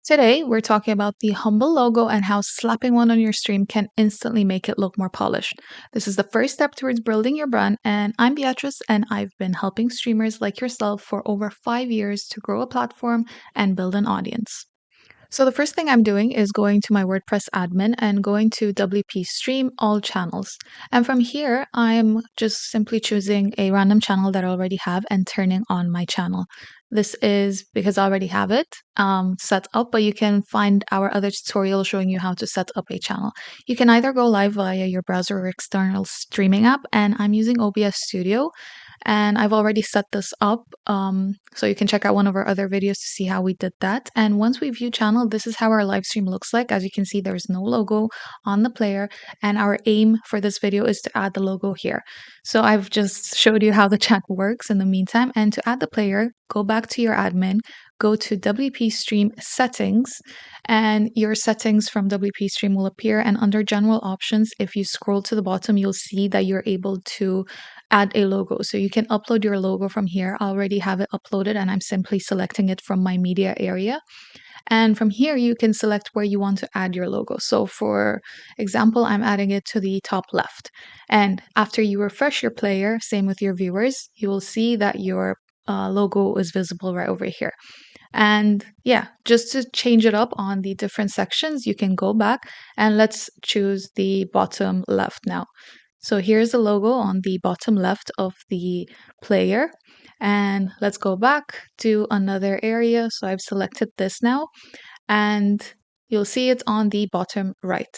Today, we're talking about the Humble logo and how slapping one on your stream can instantly make it look more polished. This is the first step towards building your brand, and I'm Beatrice, and I've been helping streamers like yourself for over 5 years to grow a platform and build an audience. So the first thing I'm doing is going to my WordPress admin and going to WpStream all channels. And from here, I'm just simply choosing a random channel that I already have and turning on my channel. This is because I already have it set up, but you can find our other tutorial showing you how to set up a channel. You can either go live via your browser or external streaming app, and I'm using OBS Studio and I've already set this up. So you can check out one of our other videos to see how we did that. And once we view channel, this is how our live stream looks like. As you can see, there's no logo on the player. And our aim for this video is to add the logo here. So I've just showed you how the chat works in the meantime. And to add the player, go back to your admin, go to WpStream settings, and your settings from WpStream will appear. And under general options, if you scroll to the bottom, you'll see that you're able to add a logo. So you can upload your logo from here. I already have it uploaded and I'm simply selecting it from my media area. And from here, you can select where you want to add your logo. So for example, I'm adding it to the top left. And after you refresh your player, same with your viewers, you will see that your logo is visible right over here. And yeah, just to change it up on the different sections, you can go back and let's choose the bottom left now. So here's the logo on the bottom left of the player. And let's go back to another area. So I've selected this now, and you'll see it's on the bottom right.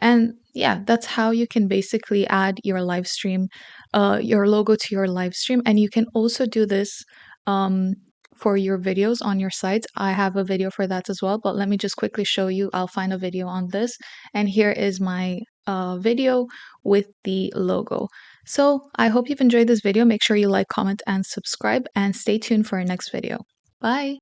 And yeah, that's how you can basically add your live stream, your logo to your live stream. And you can also do this um, for your videos on your site. I have a video for that as well, but let me just quickly show you. I'll find a video on this. And here is my video with the logo. So I hope you've enjoyed this video. Make sure you like, comment, and subscribe, and stay tuned for our next video. Bye.